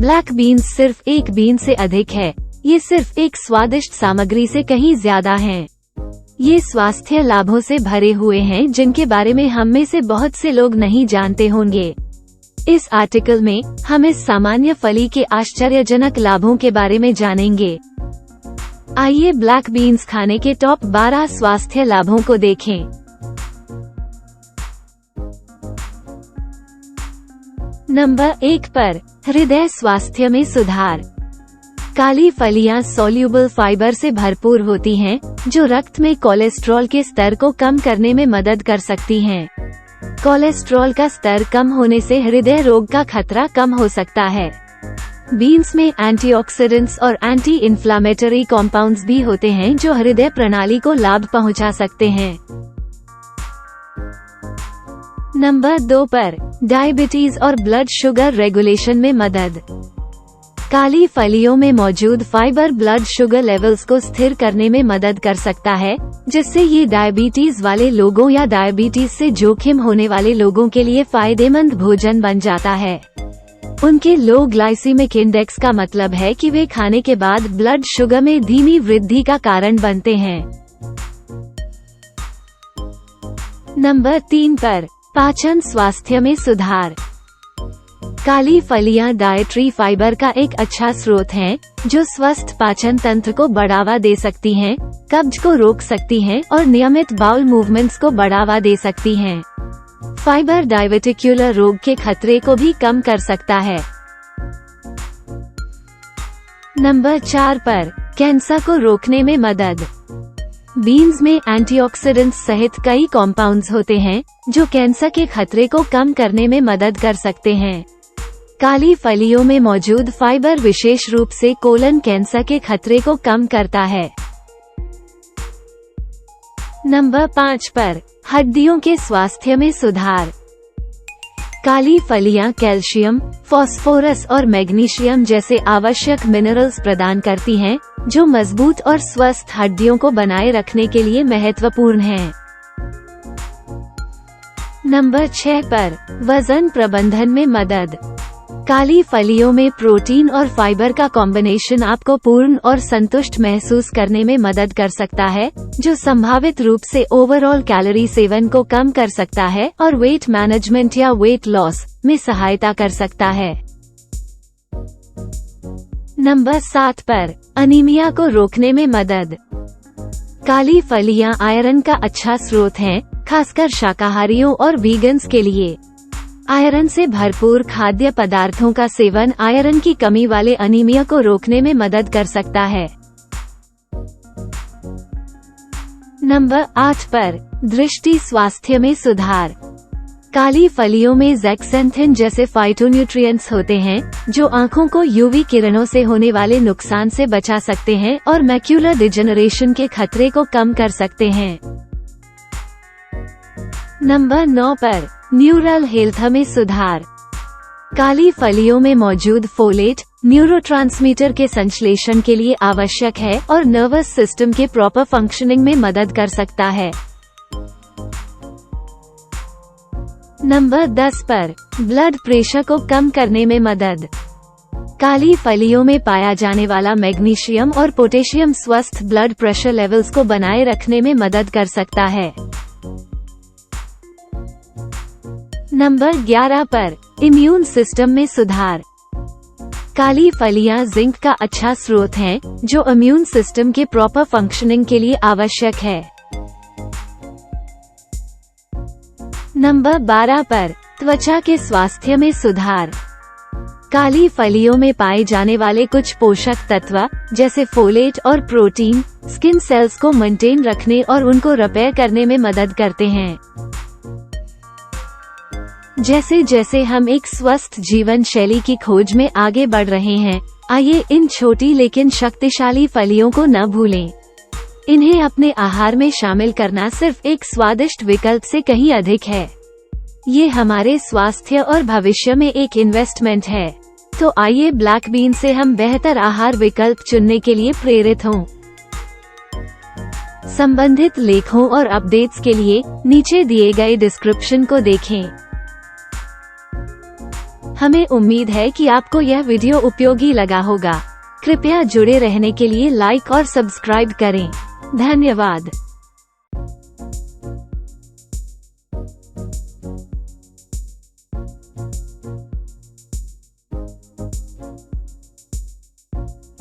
Black beans सिर्फ एक been से अधिक है, ये सिर्फ एक स्वादिष्ट सामग्री से कहीं ज्यादा हैं। ये स्वास्थ्य लाभों से भरे हुए हैं जिनके बारे में हम में से बहुत से लोग नहीं जानते होंगे। इस आर्टिकल में हम इस सामान्य फली के आश्चर्यजनक लाभों के बारे में जानेंगे। आइए ब्लैक बीन्स खाने के टॉप 12 स्वास्थ्य लाभों को देखें। नंबर 1 पर हृदय स्वास्थ्य में सुधार। काली फलियां सोल्यूबल फाइबर से भरपूर होती हैं, जो रक्त में कोलेस्ट्रॉल के स्तर को कम करने में मदद कर सकती हैं। कोलेस्ट्रॉल का स्तर कम होने से हृदय रोग का खतरा कम हो सकता है। बीन्स में एंटीऑक्सीडेंट्स और एंटी इन्फ्लामेटरी कॉम्पाउंड्स भी होते हैं जो हृदय प्रणाली को लाभ पहुंचा सकते हैं। नंबर 2 पर डायबिटीज और ब्लड शुगर रेगुलेशन में मदद। काली फलियों में मौजूद फाइबर ब्लड शुगर लेवल्स को स्थिर करने में मदद कर सकता है, जिससे ये डायबिटीज वाले लोगों या डायबिटीज से जोखिम होने वाले लोगों के लिए फायदेमंद भोजन बन जाता है। उनके लो ग्लाइसीमिक इंडेक्स का मतलब है कि वे खाने के बाद ब्लड शुगर में धीमी वृद्धि का कारण बनते हैं। नंबर 3 पर पाचन स्वास्थ्य में सुधार। काली फलियां डाइटरी फाइबर का एक अच्छा स्रोत हैं, जो स्वस्थ पाचन तंत्र को बढ़ावा दे सकती हैं, कब्ज को रोक सकती हैं और नियमित बाउल मूवमेंट्स को बढ़ावा दे सकती हैं। फाइबर डायबिटिक्यूलर रोग के खतरे को भी कम कर सकता है। नंबर 4 पर कैंसर को रोकने में मदद। बीन्स में एंटीऑक्सीडेंट्स सहित कई कॉम्पाउंड्स होते हैं जो कैंसर के खतरे को कम करने में मदद कर सकते हैं। काली फलियों में मौजूद फाइबर विशेष रूप से कोलन कैंसर के खतरे को कम करता है। नंबर 5 पर हड्डियों के स्वास्थ्य में सुधार। काली फलियां कैल्शियम, फास्फोरस और मैग्नीशियम जैसे आवश्यक मिनरल्स प्रदान करती हैं, जो मजबूत और स्वस्थ हड्डियों को बनाए रखने के लिए महत्वपूर्ण हैं। नंबर 6 पर वजन प्रबंधन में मदद। काली फलियों में प्रोटीन और फाइबर का कॉम्बिनेशन आपको पूर्ण और संतुष्ट महसूस करने में मदद कर सकता है, जो संभावित रूप से ओवरऑल कैलोरी सेवन को कम कर सकता है और वेट मैनेजमेंट या वेट लॉस में सहायता कर सकता है। नंबर 7 पर अनीमिया को रोकने में मदद। काली फलियां आयरन का अच्छा स्रोत हैं, खासकर शाकाहारियों और वीगन्स के लिए। आयरन से भरपूर खाद्य पदार्थों का सेवन आयरन की कमी वाले अनीमिया को रोकने में मदद कर सकता है। नंबर 8 पर दृष्टि स्वास्थ्य में सुधार। काली फलियों में ज़ैक्सेंथिन जैसे फाइटोन्यूट्रिएंट्स होते हैं, जो आँखों को यूवी किरणों से होने वाले नुकसान से बचा सकते हैं और मैक्यूलर डिजेनरेशन के खतरे को कम कर सकते हैं। नंबर 9 पर न्यूरल हेल्थ में सुधार। काली फलियों में मौजूद फोलेट न्यूरोट्रांसमीटर के संश्लेषण के लिए आवश्यक है और नर्वस सिस्टम के प्रॉपर फंक्शनिंग में मदद कर सकता है। नंबर 10 पर ब्लड प्रेशर को कम करने में मदद। काली फलियों में पाया जाने वाला मैग्नीशियम और पोटेशियम स्वस्थ ब्लड प्रेशर लेवल्स को बनाए रखने में मदद कर सकता है। नंबर 11 पर इम्यून सिस्टम में सुधार। काली फलियां जिंक का अच्छा स्रोत हैं, जो इम्यून सिस्टम के प्रॉपर फंक्शनिंग के लिए आवश्यक है। नंबर 12 पर त्वचा के स्वास्थ्य में सुधार। काली फलियों में पाए जाने वाले कुछ पोषक तत्व जैसे फोलेट और प्रोटीन स्किन सेल्स को मेंटेन रखने और उनको रिपेयर करने में मदद करते हैं। जैसे जैसे हम एक स्वस्थ जीवन शैली की खोज में आगे बढ़ रहे हैं, आइए इन छोटी लेकिन शक्तिशाली फलियों को न भूलें। इन्हें अपने आहार में शामिल करना सिर्फ एक स्वादिष्ट विकल्प से कहीं अधिक है। ये हमारे स्वास्थ्य और भविष्य में एक इन्वेस्टमेंट है। तो आइए ब्लैक बीन से हम बेहतर आहार विकल्प चुनने के लिए प्रेरित हों। संबंधित लेखों और अपडेट्स के लिए नीचे दिए गए डिस्क्रिप्शन को देखें। हमें उम्मीद है कि आपको यह वीडियो उपयोगी लगा होगा। कृपया जुड़े रहने के लिए लाइक और सब्सक्राइब करें। धन्यवाद।